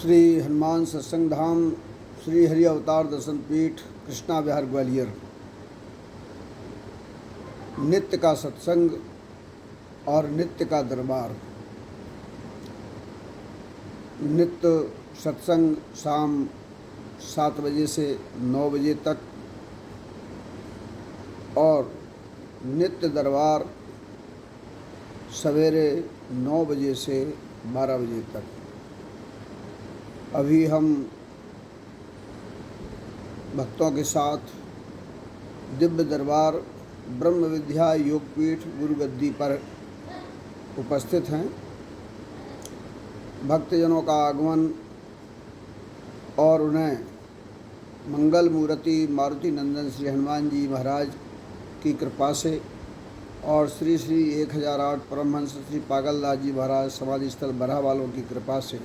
श्री हनुमान सत्संग धाम, श्री हरि अवतार दर्शन पीठ, कृष्णा विहार, ग्वालियर। नित्य का सत्संग और नित्य का दरबार। नित्य सत्संग शाम 7 बजे से 9 बजे तक और नित्य दरबार सवेरे 9 बजे से 12 बजे तक। अभी हम भक्तों के साथ दिव्य दरबार ब्रह्म विद्या योगपीठ गुरुगद्दी पर उपस्थित हैं। भक्तजनों का आगमन और उन्हें मंगल मूर्ति मारुति नंदन श्री हनुमान जी महाराज की कृपा से और श्री श्री 1008 परमहंस श्री पागलदास जी महाराज समाधि स्थल बरहा वालों की कृपा से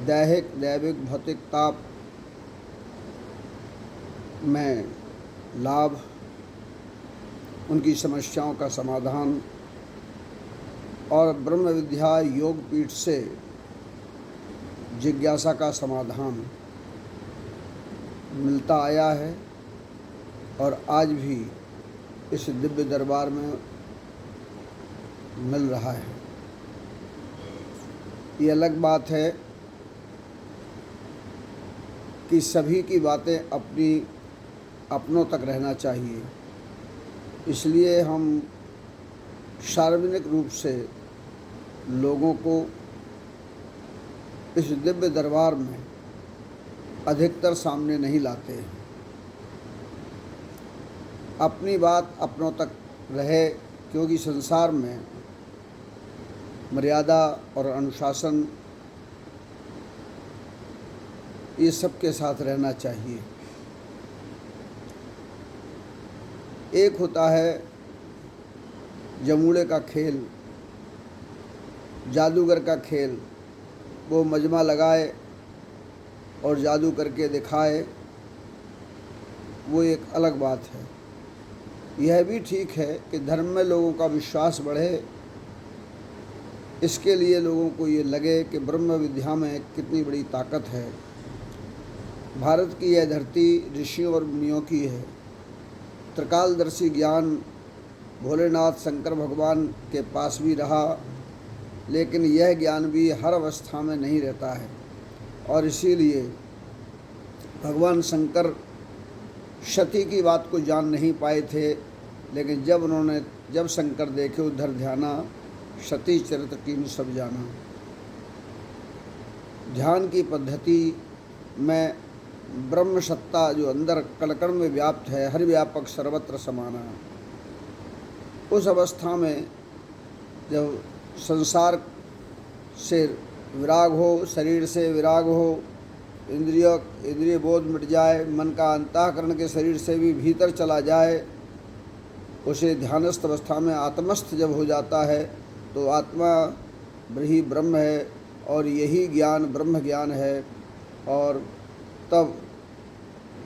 दैविक भौतिक ताप में लाभ, उनकी समस्याओं का समाधान और ब्रह्म विद्या योग पीठ से जिज्ञासा का समाधान मिलता आया है और आज भी इस दिव्य दरबार में मिल रहा है। ये अलग बात है कि सभी की बातें अपनों तक रहना चाहिए, इसलिए हम सार्वजनिक रूप से लोगों को इस दिव्य दरबार में अधिकतर सामने नहीं लाते हैं। अपनी बात अपनों तक रहे, क्योंकि संसार में मर्यादा और अनुशासन ये सबके साथ रहना चाहिए। एक होता है जमूड़े का खेल, जादूगर का खेल, वो मजमा लगाए और जादू करके दिखाए, वो एक अलग बात है। यह भी ठीक है कि धर्म में लोगों का विश्वास बढ़े, इसके लिए लोगों को ये लगे कि ब्रह्म विद्या में कितनी बड़ी ताकत है। भारत की यह धरती ऋषियों और मुनियों की है। त्रिकालदर्शी ज्ञान भोलेनाथ शंकर भगवान के पास भी रहा, लेकिन यह ज्ञान भी हर अवस्था में नहीं रहता है और इसीलिए भगवान शंकर सती की बात को जान नहीं पाए थे। लेकिन जब शंकर देखे उधर ध्याना, सती चरित्र कीन सब जाना। ध्यान की पद्धति में ब्रह्म सत्ता जो अंदर कण-कण में व्याप्त है, हर व्यापक सर्वत्र समाना, उस अवस्था में जब संसार से विराग हो, शरीर से विराग हो, इंद्रिय बोध मिट जाए, मन का अंतःकरण के शरीर से भी भीतर चला जाए, उसे ध्यानस्थ अवस्था में आत्मस्थ जब हो जाता है तो आत्मा ही ब्रह्म है और यही ज्ञान ब्रह्म ज्ञान है। और तब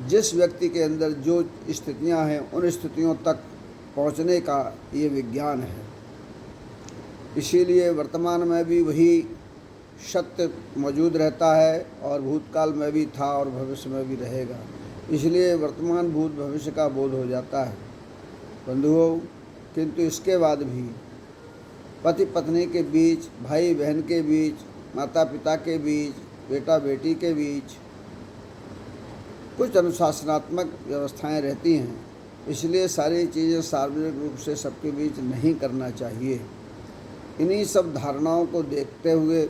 जिस व्यक्ति के अंदर जो स्थितियां हैं, उन स्थितियों तक पहुंचने का ये विज्ञान है। इसीलिए वर्तमान में भी वही सत्य मौजूद रहता है और भूतकाल में भी था और भविष्य में भी रहेगा। इसलिए वर्तमान भूत भविष्य का बोध हो जाता है बंधुओं। किंतु इसके बाद भी पति पत्नी के बीच, भाई बहन के बीच, माता पिता के बीच, बेटा बेटी के बीच कुछ अनुशासनात्मक व्यवस्थाएं रहती हैं। इसलिए सारी चीज़ें सार्वजनिक रूप से सबके बीच नहीं करना चाहिए। इन्हीं सब धारणाओं को देखते हुए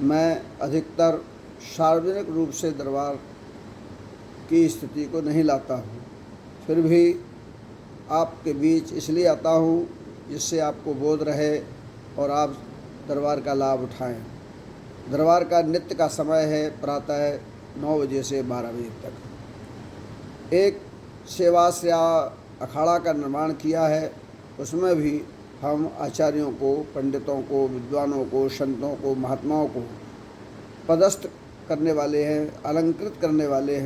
मैं अधिकतर सार्वजनिक रूप से दरबार की स्थिति को नहीं लाता हूँ। फिर भी आपके बीच इसलिए आता हूँ जिससे आपको बोध रहे और आप दरबार का लाभ उठाएं। दरबार का नित्य का समय है प्रातः 9 बजे से 12 बजे तक। एक सेवाश्रय अखाड़ा का निर्माण किया है, उसमें भी हम आचार्यों को, पंडितों को, विद्वानों को, संतों को, महात्माओं को पदस्थ करने वाले हैं, अलंकृत करने वाले हैं।